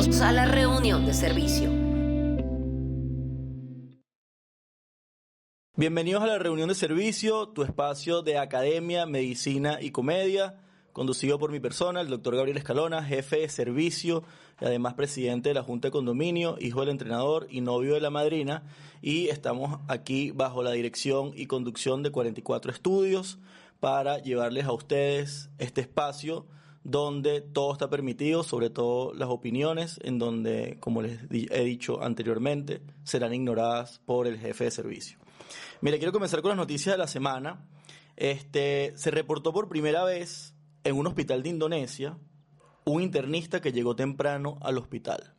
Bienvenidos a la reunión de servicio. Bienvenidos a la reunión de servicio, tu espacio de academia, medicina y comedia, conducido por mi persona, el doctor Gabriel Escalona, jefe de servicio y además presidente de la Junta de Condominio, hijo del entrenador y novio de la madrina. Y estamos aquí bajo la dirección y conducción de 44 Estudios para llevarles a ustedes este espacio donde todo está permitido, sobre todo las opiniones, en donde, como les he dicho anteriormente, serán ignoradas por el jefe de servicio. Mira, quiero comenzar con las noticias de la semana. Se reportó por primera vez en un hospital de Indonesia un internista que llegó temprano al hospital.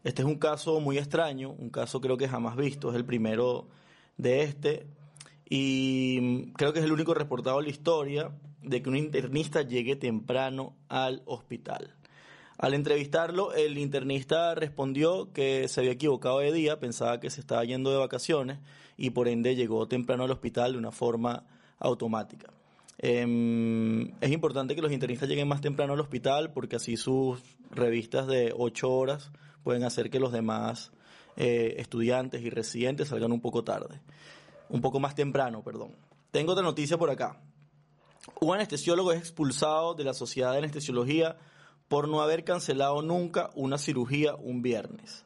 Este es un caso muy extraño, un caso creo que jamás visto, es el primero de y creo que es el único reportado en la historia de que un internista llegue temprano al hospital. Al entrevistarlo, el internista respondió que se había equivocado de día, pensaba que se estaba yendo de vacaciones y por ende llegó temprano al hospital de una forma automática. Es importante que los internistas lleguen más temprano al hospital porque así sus revistas de 8 horas pueden hacer que los demás estudiantes y residentes salgan un poco más temprano. Tengo otra noticia por acá. Un anestesiólogo es expulsado de la Sociedad de Anestesiología por no haber cancelado nunca una cirugía un viernes.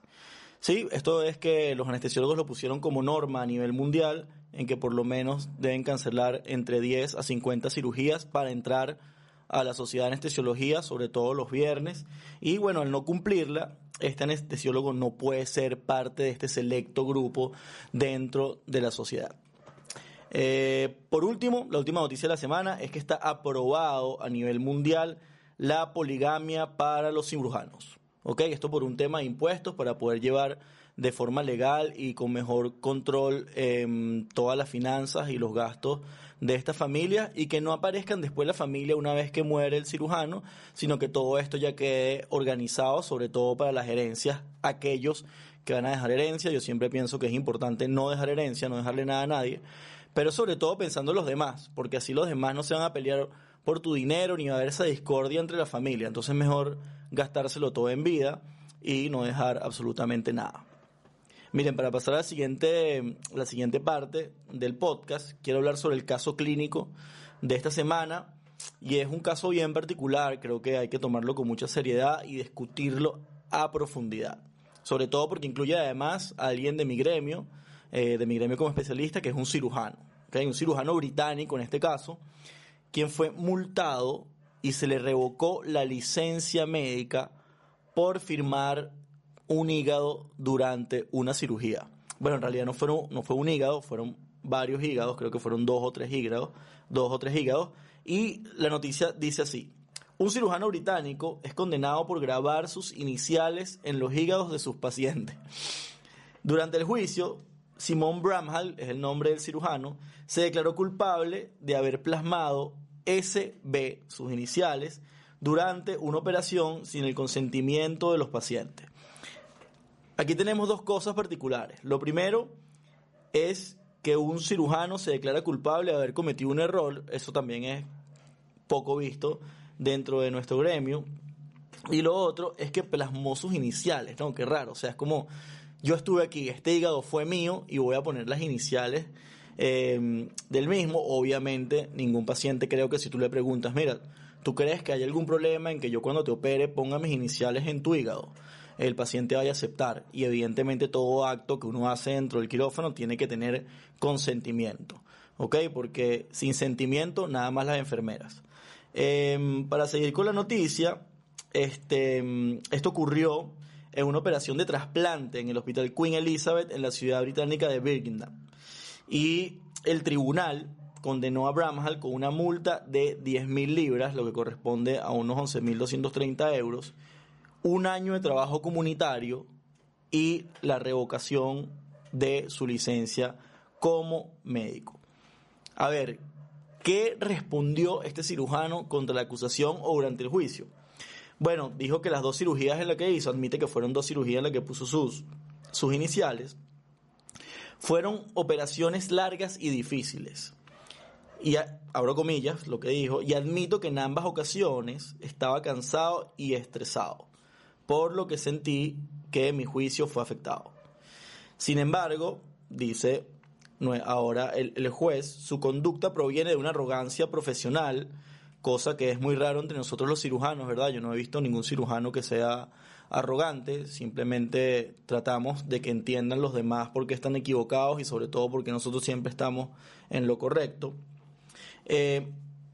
Sí, esto es que los anestesiólogos lo pusieron como norma a nivel mundial, en que por lo menos deben cancelar entre 10 a 50 cirugías para entrar a la Sociedad de Anestesiología, sobre todo los viernes. Y bueno, al no cumplirla, este anestesiólogo no puede ser parte de este selecto grupo dentro de la sociedad. Por último, la última noticia de la semana es que está aprobado a nivel mundial la poligamia para los cirujanos. ¿Okay? Esto por un tema de impuestos para poder llevar de forma legal y con mejor control todas las finanzas y los gastos de esta familia y que no aparezcan después la familia una vez que muere el cirujano, sino que todo esto ya quede organizado, sobre todo para las herencias, aquellos que van a dejar herencia. Yo siempre pienso que es importante no dejar herencia, no dejarle nada a nadie, pero sobre todo pensando en los demás, porque así los demás no se van a pelear por tu dinero ni va a haber esa discordia entre la familia. Entonces mejor gastárselo todo en vida y no dejar absolutamente nada. Miren, para pasar a la siguiente parte del podcast, quiero hablar sobre el caso clínico de esta semana y es un caso bien particular. Creo que hay que tomarlo con mucha seriedad y discutirlo a profundidad, sobre todo porque incluye además a alguien de mi gremio como especialista, que es un cirujano, ¿okay? Un cirujano británico en este caso, quien fue multado y se le revocó la licencia médica por firmar un hígado durante una cirugía. Bueno, en realidad no fue un hígado, fueron varios hígados, creo que fueron dos o tres hígados, y la noticia dice así: un cirujano británico es condenado por grabar sus iniciales en los hígados de sus pacientes. Durante el juicio, Simon Bramhall, es el nombre del cirujano, se declaró culpable de haber plasmado SB, sus iniciales, durante una operación sin el consentimiento de los pacientes. Aquí tenemos dos cosas particulares. Lo primero es que un cirujano se declara culpable de haber cometido un error. Eso también es poco visto dentro de nuestro gremio. Y lo otro es que plasmó sus iniciales, ¿no? Qué raro. O sea, es como: yo estuve aquí, este hígado fue mío y voy a poner las iniciales del mismo. Obviamente, ningún paciente, creo que si tú le preguntas, mira, ¿tú crees que hay algún problema en que yo cuando te opere ponga mis iniciales en tu hígado? El paciente vaya a aceptar, y evidentemente todo acto que uno hace dentro del quirófano tiene que tener consentimiento, ¿ok? Porque sin sentimiento nada más las enfermeras. Para seguir con la noticia, esto ocurrió en una operación de trasplante en el Hospital Queen Elizabeth en la ciudad británica de Birmingham, y el tribunal condenó a Bramhall con una multa de 10.000 libras, lo que corresponde a unos 11.230 euros, un año de trabajo comunitario y la revocación de su licencia como médico. A ver, ¿qué respondió este cirujano contra la acusación o durante el juicio? Bueno, dijo que las dos cirugías en las que hizo, admite que fueron dos cirugías en las que puso sus iniciales, fueron operaciones largas y difíciles. Y abro comillas, lo que dijo: y admito que en ambas ocasiones estaba cansado y estresado. por lo que sentí que mi juicio fue afectado. Sin embargo, dice ahora el juez, su conducta proviene de una arrogancia profesional, cosa que es muy raro entre nosotros los cirujanos, ¿verdad? Yo no he visto ningún cirujano que sea arrogante, simplemente tratamos de que entiendan los demás por qué están equivocados y sobre todo porque nosotros siempre estamos en lo correcto. Es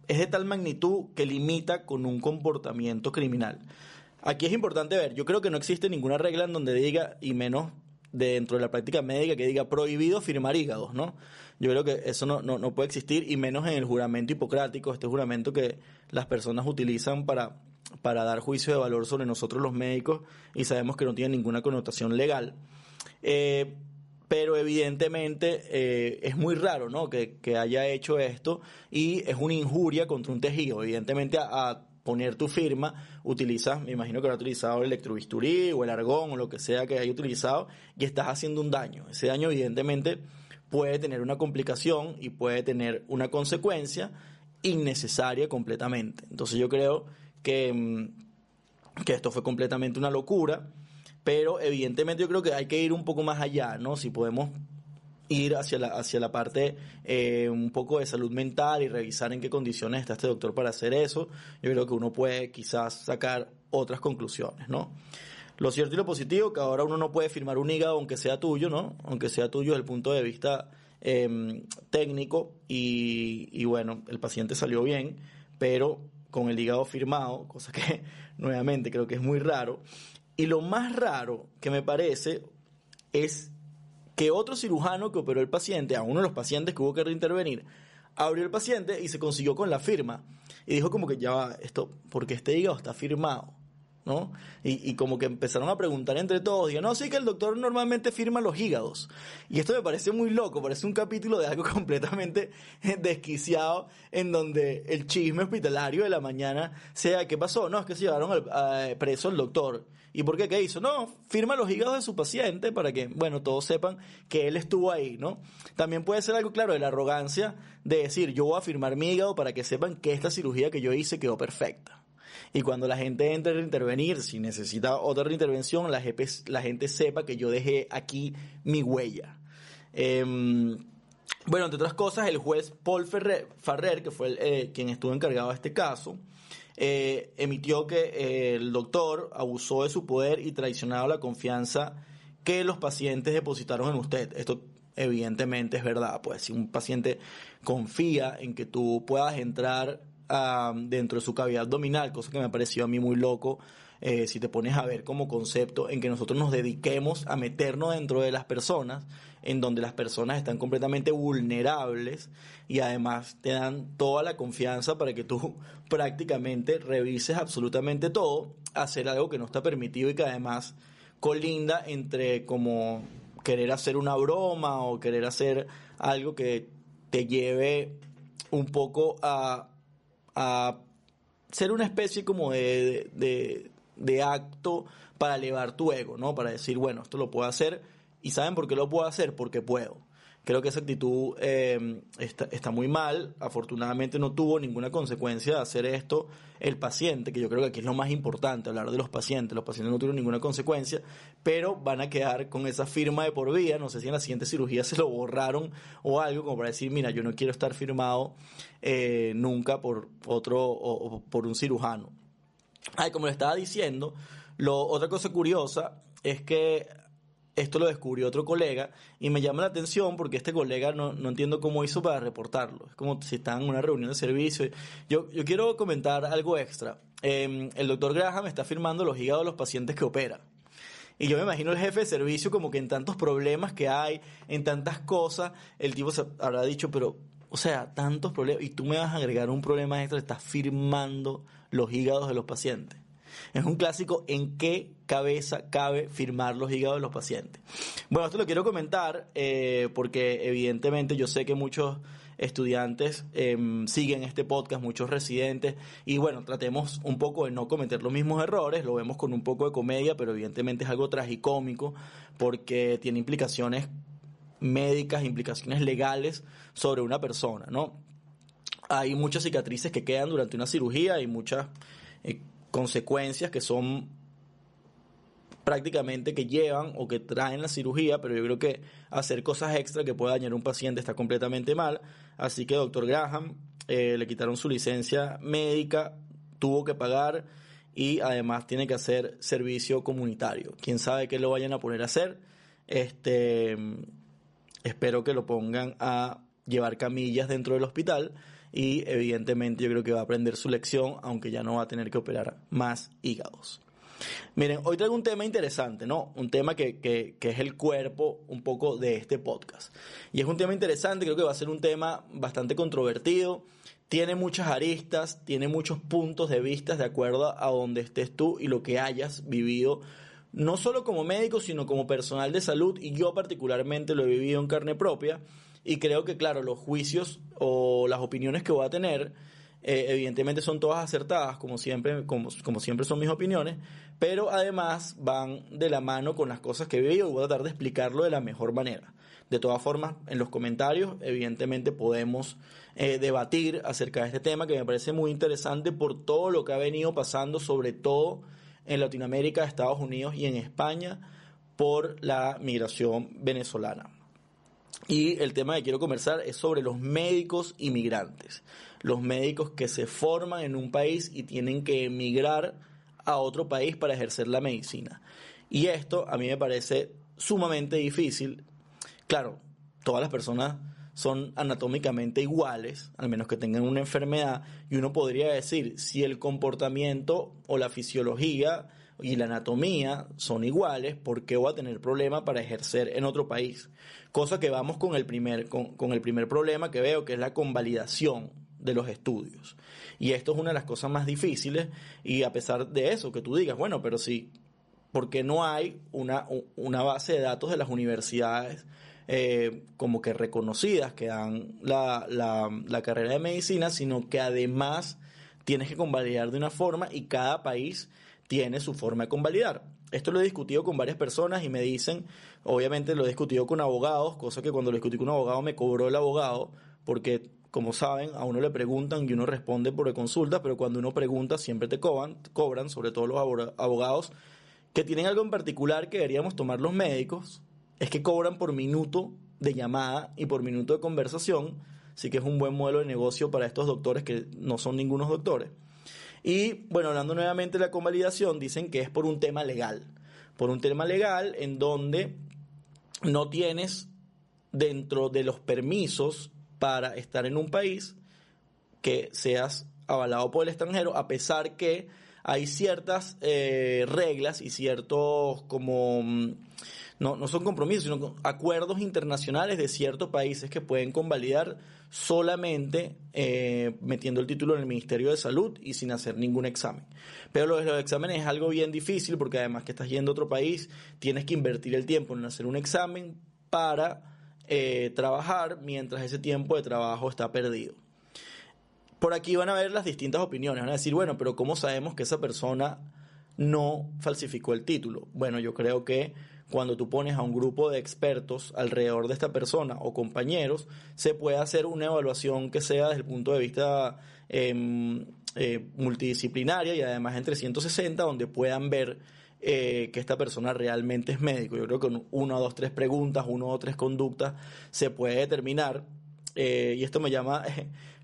de tal magnitud que limita con un comportamiento criminal. Aquí es importante ver, yo creo que no existe ninguna regla en donde diga, y menos dentro de la práctica médica, que diga prohibido firmar hígados, ¿no? Yo creo que eso no puede existir, y menos en el juramento hipocrático, este juramento que las personas utilizan para dar juicio de valor sobre nosotros los médicos, y sabemos que no tiene ninguna connotación legal. Pero evidentemente es muy raro, ¿no?, que haya hecho esto, y es una injuria contra un tejido. Evidentemente a poner tu firma utilizas, me imagino que habrá utilizado el electrobisturí o el argón o lo que sea que haya utilizado, y estás haciendo un daño. Ese daño evidentemente puede tener una complicación y puede tener una consecuencia innecesaria completamente. Entonces yo creo que esto fue completamente una locura, pero evidentemente yo creo que hay que ir un poco más allá, ¿no? Si podemos ir hacia la parte un poco de salud mental y revisar en qué condiciones está este doctor para hacer eso, yo creo que uno puede quizás sacar otras conclusiones, ¿no? Lo cierto y lo positivo, que ahora uno no puede firmar un hígado aunque sea tuyo, ¿no? Aunque sea tuyo desde el punto de vista técnico, y bueno, el paciente salió bien, pero con el hígado firmado, cosa que nuevamente creo que es muy raro. Y lo más raro que me parece es que otro cirujano que operó el paciente, a uno de los pacientes que hubo que reintervenir, abrió el paciente y se consiguió con la firma. Y dijo como que ya va, esto, porque este hígado está firmado, ¿no? Y como que empezaron a preguntar entre todos, digo, no, sí que el doctor normalmente firma los hígados. Y esto me parece muy loco, parece un capítulo de algo completamente desquiciado, en donde el chisme hospitalario de la mañana sea, ¿qué pasó? No, es que se llevaron preso al doctor. ¿Y por qué? ¿Qué hizo? No, firma los hígados de su paciente para que, bueno, todos sepan que él estuvo ahí, ¿no? También puede ser algo, claro, de la arrogancia de decir, yo voy a firmar mi hígado para que sepan que esta cirugía que yo hice quedó perfecta. Y cuando la gente entre a reintervenir, si necesita otra reintervención, la gente sepa que yo dejé aquí mi huella. Bueno, entre otras cosas, el juez Paul Farrer, que fue quien estuvo encargado de este caso, emitió que el doctor abusó de su poder y traicionado la confianza que los pacientes depositaron en usted. Esto evidentemente es verdad, pues si un paciente confía en que tú puedas entrar dentro de su cavidad abdominal, cosa que me pareció a mí muy loco, si te pones a ver como concepto, en que nosotros nos dediquemos a meternos dentro de las personas, en donde las personas están completamente vulnerables, y además te dan toda la confianza para que tú prácticamente revises absolutamente todo, hacer algo que no está permitido y que además colinda entre como querer hacer una broma o querer hacer algo que te lleve un poco a ser una especie como de acto para elevar tu ego, ¿no? Para decir, bueno, esto lo puedo hacer. ¿Y saben por qué lo puedo hacer? Porque puedo. Creo que esa actitud está muy mal. Afortunadamente no tuvo ninguna consecuencia de hacer esto el paciente, que yo creo que aquí es lo más importante, hablar de los pacientes. Los pacientes no tuvieron ninguna consecuencia, pero van a quedar con esa firma de por vida. No sé si en la siguiente cirugía se lo borraron o algo, como para decir, mira, yo no quiero estar firmado nunca por otro o por un cirujano. Como le estaba diciendo, otra cosa curiosa es que esto lo descubrió otro colega y me llama la atención porque este colega no entiendo cómo hizo para reportarlo. Es como si estaban en una reunión de servicio. Yo quiero comentar algo extra. El doctor Graham está firmando los hígados de los pacientes que opera. Y yo me imagino el jefe de servicio como que en tantos problemas que hay, en tantas cosas, el tipo se habrá dicho, pero, o sea, tantos problemas, y tú me vas a agregar un problema extra, estás firmando los hígados de los pacientes. Es un clásico, ¿en qué cabeza cabe firmar los hígados de los pacientes? Bueno, esto lo quiero comentar porque evidentemente yo sé que muchos estudiantes siguen este podcast, muchos residentes, y bueno, tratemos un poco de no cometer los mismos errores, lo vemos con un poco de comedia, pero evidentemente es algo tragicómico porque tiene implicaciones médicas, implicaciones legales sobre una persona, ¿no? Hay muchas cicatrices que quedan durante una cirugía y muchas consecuencias que son prácticamente que llevan o que traen la cirugía, pero yo creo que hacer cosas extra que pueda dañar a un paciente está completamente mal. Así que doctor Graham, le quitaron su licencia médica, tuvo que pagar y además tiene que hacer servicio comunitario. Quién sabe qué lo vayan a poner a hacer. Espero que lo pongan a llevar camillas dentro del hospital y evidentemente yo creo que va a aprender su lección, aunque ya no va a tener que operar más hígados. Miren, hoy traigo un tema interesante, ¿no? Un tema que es el cuerpo un poco de este podcast. Y es un tema interesante, creo que va a ser un tema bastante controvertido, tiene muchas aristas, tiene muchos puntos de vista de acuerdo a donde estés tú y lo que hayas vivido, no solo como médico, sino como personal de salud, y yo particularmente lo he vivido en carne propia, y creo que, claro, los juicios o las opiniones que voy a tener, evidentemente son todas acertadas, como siempre son mis opiniones, pero además van de la mano con las cosas que he vivido y voy a tratar de explicarlo de la mejor manera. De todas formas, en los comentarios, evidentemente podemos debatir acerca de este tema que me parece muy interesante por todo lo que ha venido pasando, sobre todo en Latinoamérica, Estados Unidos y en España, por la migración venezolana. Y el tema que quiero conversar es sobre los médicos inmigrantes, los médicos que se forman en un país y tienen que emigrar a otro país para ejercer la medicina. Y esto a mí me parece sumamente difícil. Claro, todas las personas son anatómicamente iguales, al menos que tengan una enfermedad, y uno podría decir, si el comportamiento o la fisiología y la anatomía son iguales, ¿por qué voy a tener problema para ejercer en otro país? Cosa que vamos con el primer problema que veo, que es la convalidación de los estudios. Y esto es una de las cosas más difíciles, y a pesar de eso, que tú digas, bueno, pero sí, ¿por qué no hay una base de datos de las universidades como que reconocidas que dan la carrera de medicina, sino que además tienes que convalidar de una forma y cada país tiene su forma de convalidar? Esto lo he discutido con varias personas y me dicen, obviamente lo he discutido con abogados, cosa que cuando lo discutí con un abogado me cobró el abogado, porque como saben, a uno le preguntan y uno responde por consulta, pero cuando uno pregunta siempre te cobran, sobre todo los abogados que tienen algo en particular que deberíamos tomar los médicos, es que cobran por minuto de llamada y por minuto de conversación, así que es un buen modelo de negocio para estos doctores que no son ningunos doctores. Y bueno, hablando nuevamente de la convalidación, dicen que es por un tema legal en donde no tienes dentro de los permisos para estar en un país que seas avalado por el extranjero, a pesar que hay ciertas reglas y ciertos como no son compromisos, sino acuerdos internacionales de ciertos países que pueden convalidar solamente metiendo el título en el Ministerio de Salud y sin hacer ningún examen. Pero lo de los exámenes es algo bien difícil porque además que estás yendo a otro país, tienes que invertir el tiempo en hacer un examen para trabajar mientras ese tiempo de trabajo está perdido. Por aquí van a ver las distintas opiniones, van a decir, bueno, pero ¿cómo sabemos que esa persona no falsificó el título? Bueno, yo creo que cuando tú pones a un grupo de expertos alrededor de esta persona o compañeros, se puede hacer una evaluación que sea desde el punto de vista multidisciplinaria y además en 360, donde puedan ver que esta persona realmente es médico. Yo creo que con 1, 2, 3 preguntas, 1 o 3 conductas se puede determinar. Y esto me llama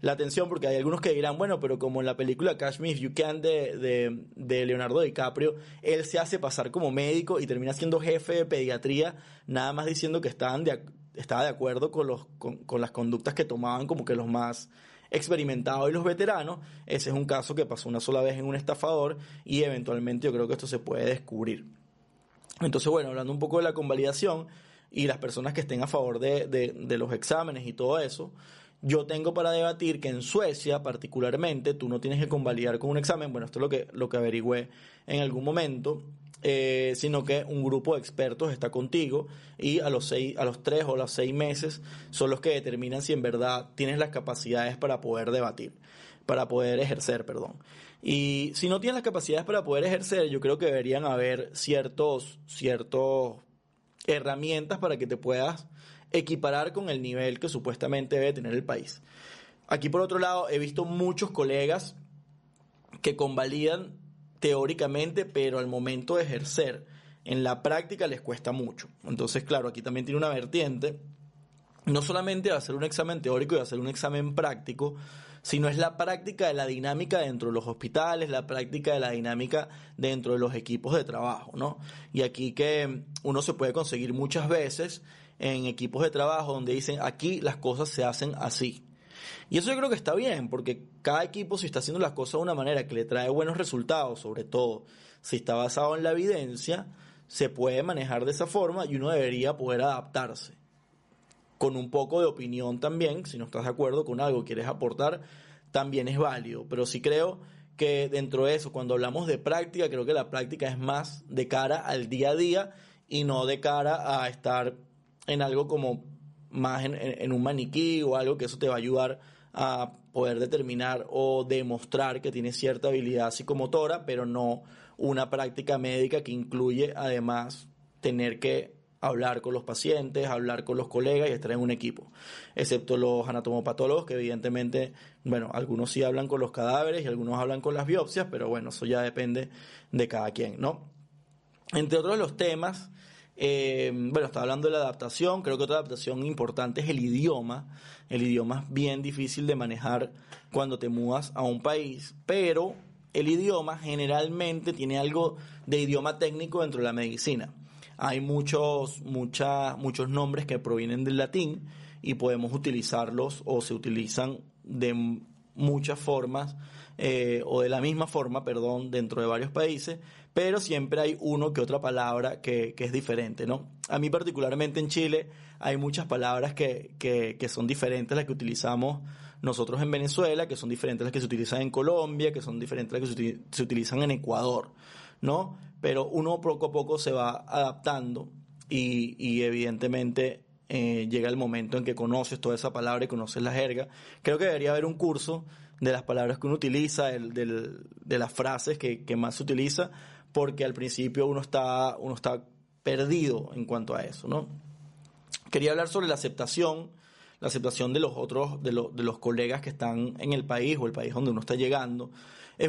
la atención porque hay algunos que dirán, bueno, pero como en la película Catch Me If You Can de Leonardo DiCaprio, él se hace pasar como médico y termina siendo jefe de pediatría, nada más diciendo que estaba de acuerdo con las conductas que tomaban como que los más experimentados y los veteranos. Ese es un caso que pasó una sola vez en un estafador y eventualmente yo creo que esto se puede descubrir. Entonces, bueno, hablando un poco de la convalidación y las personas que estén a favor de los exámenes y todo eso, yo tengo para debatir que en Suecia particularmente tú no tienes que convalidar con un examen, bueno, esto es lo que averigüé en algún momento, sino que un grupo de expertos está contigo y a los 3 o los 6 meses son los que determinan si en verdad tienes las capacidades para poder ejercer. Y si no tienes las capacidades para poder ejercer, yo creo que deberían haber ciertos herramientas para que te puedas equiparar con el nivel que supuestamente debe tener el país. Aquí por otro lado he visto muchos colegas que convalidan teóricamente, pero al momento de ejercer en la práctica les cuesta mucho. Entonces, claro, aquí también tiene una vertiente, no solamente de hacer un examen teórico y hacer un examen práctico, sino es la práctica de la dinámica dentro de los hospitales, la práctica de la dinámica dentro de los equipos de trabajo, ¿no? Y aquí que uno se puede conseguir muchas veces en equipos de trabajo donde dicen, aquí las cosas se hacen así. Y eso yo creo que está bien, porque cada equipo, si está haciendo las cosas de una manera que le trae buenos resultados, sobre todo si está basado en la evidencia, se puede manejar de esa forma y uno debería poder adaptarse. Con un poco de opinión también, si no estás de acuerdo con algo, quieres aportar, también es válido. Pero sí creo que dentro de eso, cuando hablamos de práctica, creo que la práctica es más de cara al día a día y no de cara a estar en algo como más en un maniquí o algo que eso te va a ayudar a poder determinar o demostrar que tienes cierta habilidad psicomotora, pero no una práctica médica que incluye además tener que hablar con los pacientes, hablar con los colegas y estar en un equipo, excepto los anatomopatólogos que evidentemente, bueno, algunos sí hablan con los cadáveres y algunos hablan con las biopsias, pero bueno, eso ya depende de cada quien, ¿no? Entre otros de los temas, bueno, estaba hablando de la adaptación, creo que otra adaptación importante es el idioma es bien difícil de manejar cuando te mudas a un país, pero el idioma generalmente tiene algo de idioma técnico dentro de la medicina. Hay muchos nombres que provienen del latín y podemos utilizarlos o se utilizan de muchas formas o de la misma forma, perdón, dentro de varios países, pero siempre hay uno que otra palabra que es diferente, ¿no? A mí particularmente en Chile hay muchas palabras que son diferentes a las que utilizamos nosotros en Venezuela, que son diferentes a las que se utilizan en Colombia, que son diferentes a las que se utilizan en Ecuador, ¿no? Pero uno poco a poco se va adaptando y evidentemente llega el momento en que conoces toda esa palabra y conoces la jerga. Creo que debería haber un curso de las palabras que uno utiliza, de las frases que más se utiliza, porque al principio uno está perdido en cuanto a eso, ¿no? Quería hablar sobre la aceptación de los otros, de los colegas que están en el país o el país donde uno está llegando. Es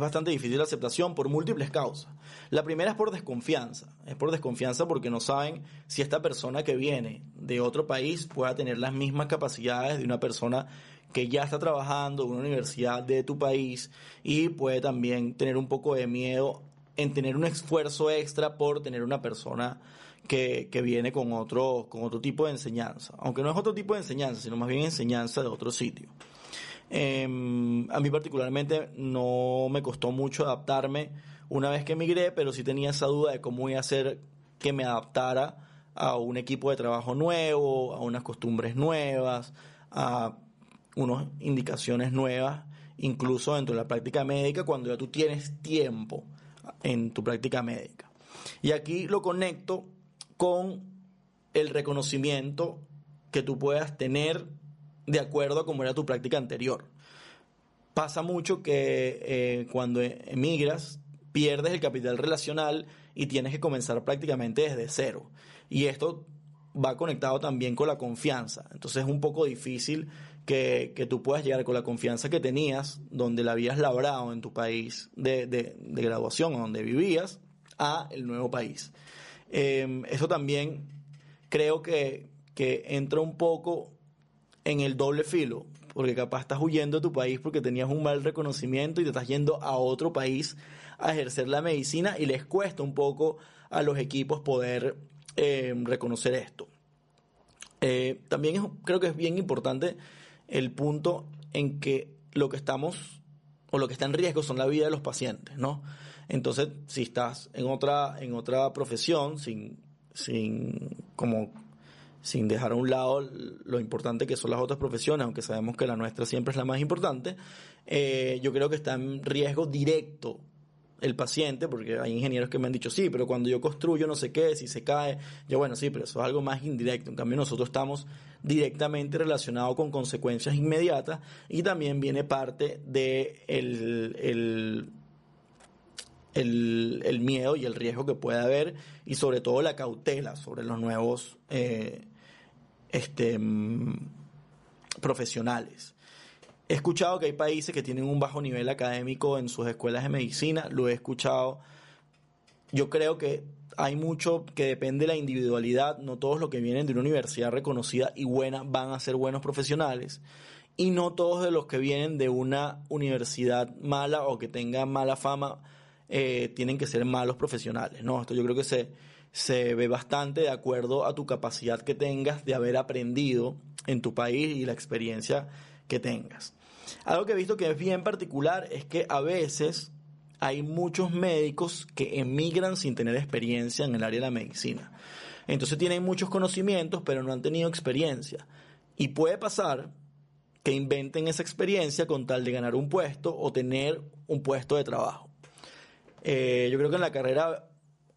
bastante difícil la aceptación por múltiples causas. La primera es por desconfianza. Es por desconfianza porque no saben si esta persona que viene de otro país pueda tener las mismas capacidades de una persona que ya está trabajando en una universidad de tu país, y puede también tener un poco de miedo en tener un esfuerzo extra por tener una persona que viene con otro tipo de enseñanza. Aunque no es otro tipo de enseñanza, sino más bien enseñanza de otro sitio. A mí particularmente no me costó mucho adaptarme una vez que emigré, pero sí tenía esa duda de cómo iba a hacer que me adaptara a un equipo de trabajo nuevo, a unas costumbres nuevas, a unas indicaciones nuevas, incluso dentro de la práctica médica, cuando ya tú tienes tiempo en tu práctica médica. Y aquí lo conecto con el reconocimiento que tú puedas tener de acuerdo a cómo era tu práctica anterior. Pasa mucho que cuando emigras pierdes el capital relacional y tienes que comenzar prácticamente desde cero. Y esto va conectado también con la confianza. Entonces es un poco difícil que tú puedas llegar con la confianza que tenías, donde la habías labrado en tu país de graduación, donde vivías, a el nuevo país. Eso también creo que entra un poco en el doble filo, porque capaz estás huyendo de tu país porque tenías un mal reconocimiento y te estás yendo a otro país a ejercer la medicina, y les cuesta un poco a los equipos poder reconocer esto. También creo que es bien importante el punto en que lo que está en riesgo son la vida de los pacientes, ¿no? Entonces, si estás en otra profesión, sin dejar a un lado lo importante que son las otras profesiones, aunque sabemos que la nuestra siempre es la más importante, yo creo que está en riesgo directo el paciente, porque hay ingenieros que me han dicho, sí, pero cuando yo construyo no sé qué, si se cae, yo bueno, sí, pero eso es algo más indirecto. En cambio nosotros estamos directamente relacionados con consecuencias inmediatas, y también viene parte de el miedo y el riesgo que puede haber, y sobre todo la cautela sobre los nuevos profesionales. He escuchado que hay países que tienen un bajo nivel académico en sus escuelas de medicina, lo he escuchado yo creo que hay mucho que depende de la individualidad. No todos los que vienen de una universidad reconocida y buena van a ser buenos profesionales. Y no todos de los que vienen de una universidad mala o que tenga mala fama tienen que ser malos profesionales, ¿no? Esto yo creo que se ve bastante de acuerdo a tu capacidad que tengas de haber aprendido en tu país y la experiencia que tengas. Algo que he visto que es bien particular es que a veces hay muchos médicos que emigran sin tener experiencia en el área de la medicina. Entonces tienen muchos conocimientos, pero no han tenido experiencia. Y puede pasar que inventen esa experiencia con tal de ganar un puesto o tener un puesto de trabajo. Yo creo que en la carrera,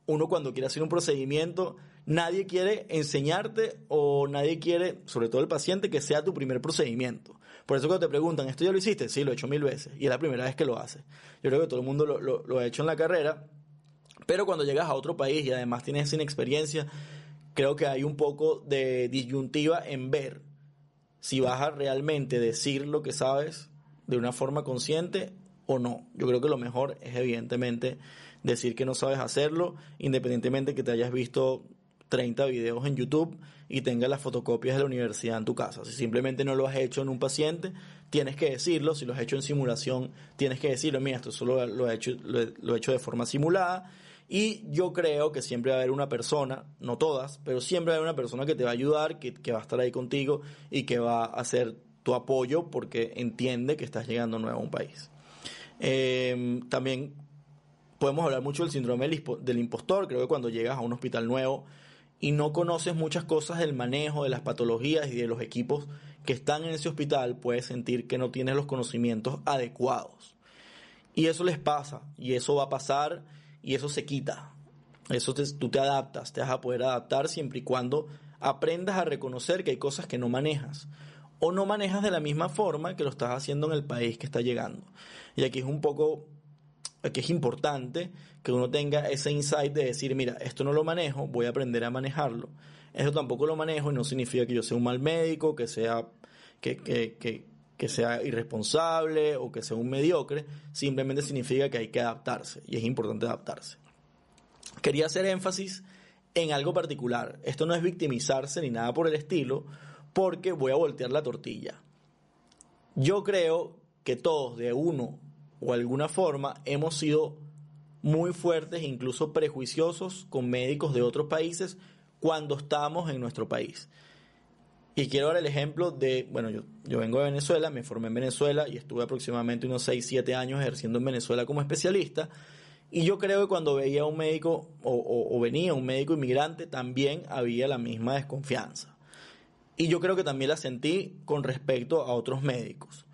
uno cuando quiere hacer un procedimiento, nadie quiere enseñarte o nadie quiere, sobre todo el paciente, que sea tu primer procedimiento. Por eso cuando te preguntan, ¿esto ya lo hiciste? Sí, lo he hecho 1000 veces y es la primera vez que lo haces. Yo creo que todo el mundo lo ha hecho en la carrera, pero cuando llegas a otro país y además tienes sin experiencia, creo que hay un poco de disyuntiva en ver si vas a realmente decir lo que sabes de una forma consciente o no. Yo creo que lo mejor es evidentemente decir que no sabes hacerlo, independientemente que te hayas visto 30 videos en YouTube y tengas las fotocopias de la universidad en tu casa. Si simplemente no lo has hecho en un paciente, tienes que decirlo. Si lo has hecho en simulación, tienes que decirlo. Mira, esto solo lo he hecho de forma simulada. Y yo creo que siempre va a haber una persona, no todas, pero siempre va a haber una persona que te va a ayudar, que va a estar ahí contigo y que va a hacer tu apoyo porque entiende que estás llegando nuevo a un país. También podemos hablar mucho del síndrome del impostor. Creo que cuando llegas a un hospital nuevo y no conoces muchas cosas del manejo de las patologías y de los equipos que están en ese hospital, puedes sentir que no tienes los conocimientos adecuados. Y eso les pasa, y eso va a pasar, y eso se quita. Tú te adaptas, te vas a poder adaptar siempre y cuando aprendas a reconocer que hay cosas que no manejas. O no manejas de la misma forma que lo estás haciendo en el país que está llegando. Y aquí es importante que uno tenga ese insight de decir, mira, esto no lo manejo, voy a aprender a manejarlo. Esto tampoco lo manejo y no significa que yo sea un mal médico, que sea irresponsable o que sea un mediocre. Simplemente significa que hay que adaptarse y es importante adaptarse. Quería hacer énfasis en algo particular. Esto no es victimizarse ni nada por el estilo, porque voy a voltear la tortilla. Yo creo que todos de uno o alguna forma hemos sido muy fuertes e incluso prejuiciosos con médicos de otros países cuando estamos en nuestro país. Y quiero dar el ejemplo de, bueno, yo vengo de Venezuela, me formé en Venezuela y estuve aproximadamente unos 6-7 años ejerciendo en Venezuela como especialista. Y yo creo que cuando veía a un médico o venía un médico inmigrante, también había la misma desconfianza. Y yo creo que también la sentí con respecto a otros médicos.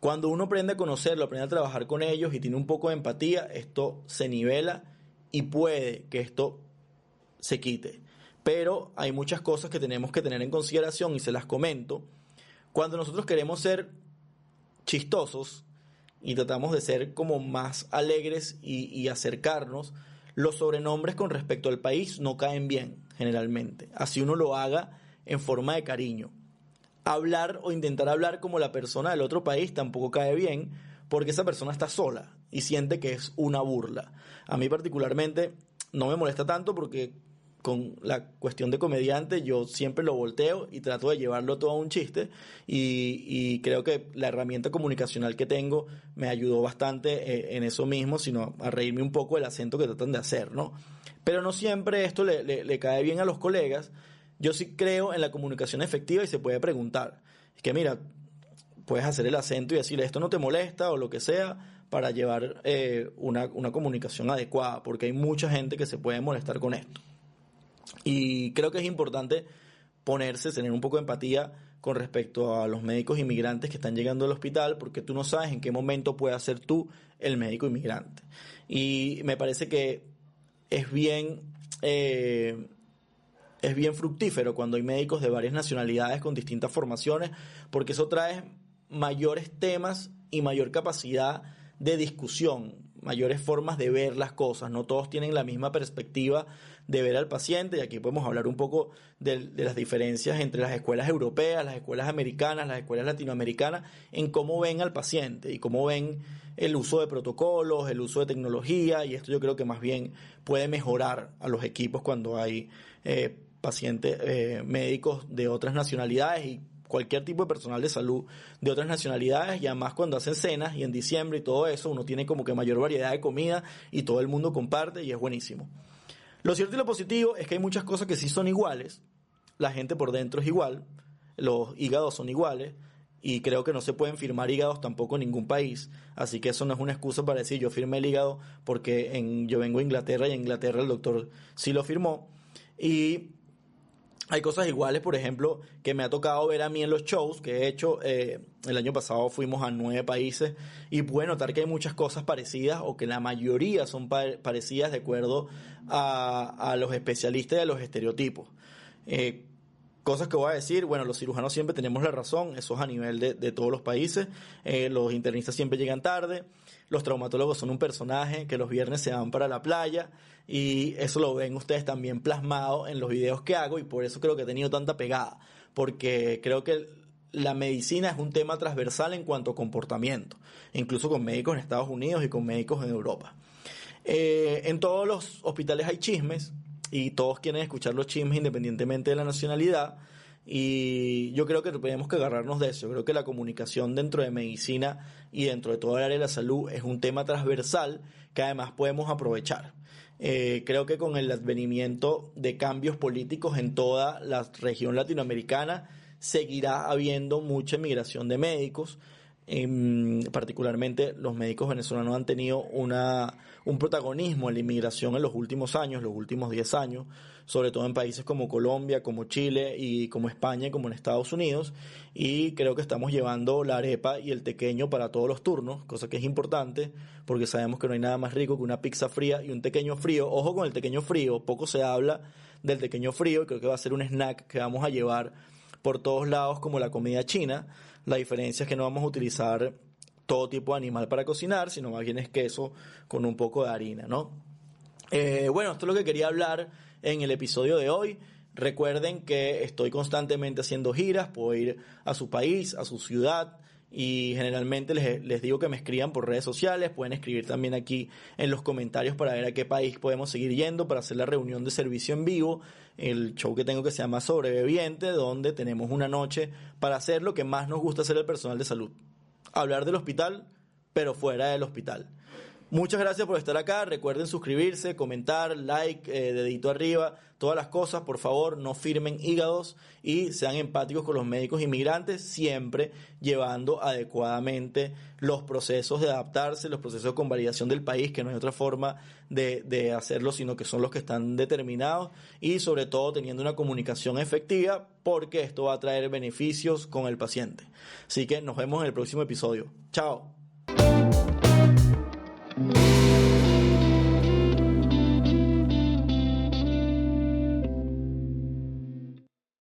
Cuando uno aprende a conocerlo, aprende a trabajar con ellos y tiene un poco de empatía, esto se nivela y puede que esto se quite. Pero hay muchas cosas que tenemos que tener en consideración y se las comento. Cuando nosotros queremos ser chistosos y tratamos de ser como más alegres y acercarnos, los sobrenombres con respecto al país no caen bien generalmente. Así uno lo haga en forma de cariño. Hablar o intentar hablar como la persona del otro país tampoco cae bien porque esa persona está sola y siente que es una burla. A mí particularmente no me molesta tanto porque con la cuestión de comediante yo siempre lo volteo y trato de llevarlo todo a un chiste y creo que la herramienta comunicacional que tengo me ayudó bastante en eso mismo, sino a reírme un poco del acento que tratan de hacer, ¿no? Pero no siempre esto le cae bien a los colegas. Yo sí creo en la comunicación efectiva y se puede preguntar. Es que mira, puedes hacer el acento y decirle esto no te molesta o lo que sea para llevar una comunicación adecuada, porque hay mucha gente que se puede molestar con esto. Y creo que es importante tener un poco de empatía con respecto a los médicos inmigrantes que están llegando al hospital, porque tú no sabes en qué momento puedas ser tú el médico inmigrante. Y me parece que es bien fructífero cuando hay médicos de varias nacionalidades con distintas formaciones, porque eso trae mayores temas y mayor capacidad de discusión, mayores formas de ver las cosas, no todos tienen la misma perspectiva de ver al paciente, y aquí podemos hablar un poco de las diferencias entre las escuelas europeas, las escuelas americanas, las escuelas latinoamericanas, en cómo ven al paciente y cómo ven el uso de protocolos, el uso de tecnología, y esto yo creo que más bien puede mejorar a los equipos cuando hay pacientes, médicos de otras nacionalidades y cualquier tipo de personal de salud de otras nacionalidades, y además cuando hacen cenas y en diciembre y todo eso, uno tiene como que mayor variedad de comida y todo el mundo comparte y es buenísimo. Lo cierto y lo positivo es que hay muchas cosas que sí son iguales, la gente por dentro es igual, los hígados son iguales, y creo que no se pueden firmar hígados tampoco en ningún país, así que eso no es una excusa para decir yo firmé el hígado porque yo vengo de Inglaterra y en Inglaterra el doctor sí lo firmó. Y hay cosas iguales, por ejemplo, que me ha tocado ver a mí en los shows que he hecho. El año pasado fuimos a 9 países y pude notar que hay muchas cosas parecidas, o que la mayoría son parecidas de acuerdo a los especialistas y a los estereotipos. Cosas que voy a decir, bueno, los cirujanos siempre tenemos la razón, eso es a nivel de todos los países. Los internistas siempre llegan tarde, los traumatólogos son un personaje que los viernes se van para la playa, y eso lo ven ustedes también plasmado en los videos que hago, y por eso creo que he tenido tanta pegada, porque creo que la medicina es un tema transversal en cuanto a comportamiento, incluso con médicos en Estados Unidos y con médicos en Europa. En todos los hospitales hay chismes, y todos quieren escuchar los chismes independientemente de la nacionalidad, y yo creo que tenemos que agarrarnos de eso. Yo creo que la comunicación dentro de medicina y dentro de todo el área de la salud es un tema transversal que además podemos aprovechar. Creo que con el advenimiento de cambios políticos en toda la región latinoamericana seguirá habiendo mucha migración de médicos. Particularmente los médicos venezolanos han tenido un protagonismo en la inmigración en los últimos años, los últimos 10 años, sobre todo en países como Colombia, como Chile y como España y como en Estados Unidos, y creo que estamos llevando la arepa y el tequeño para todos los turnos, cosa que es importante porque sabemos que no hay nada más rico que una pizza fría y un tequeño frío. Ojo con el tequeño frío, poco se habla del tequeño frío, y creo que va a ser un snack que vamos a llevar por todos lados como la comida china. La diferencia es que no vamos a utilizar todo tipo de animal para cocinar, sino más bien es queso con un poco de harina, ¿no? Bueno, esto es lo que quería hablar en el episodio de hoy. Recuerden que estoy constantemente haciendo giras, puedo ir a su país, a su ciudad, y generalmente les digo que me escriban por redes sociales. Pueden escribir también aquí en los comentarios para ver a qué país podemos seguir yendo para hacer la reunión de servicio en vivo, el show que tengo que se llama Sobreviviente, donde tenemos una noche para hacer lo que más nos gusta hacer el personal de salud: hablar del hospital, pero fuera del hospital. Muchas gracias por estar acá. Recuerden suscribirse, comentar, like, dedito arriba, todas las cosas. Por favor, no firmen hígados y sean empáticos con los médicos inmigrantes, siempre llevando adecuadamente los procesos de adaptarse, los procesos de convalidación del país, que no hay otra forma de hacerlo, sino que son los que están determinados, y sobre todo teniendo una comunicación efectiva, porque esto va a traer beneficios con el paciente. Así que nos vemos en el próximo episodio. Chao.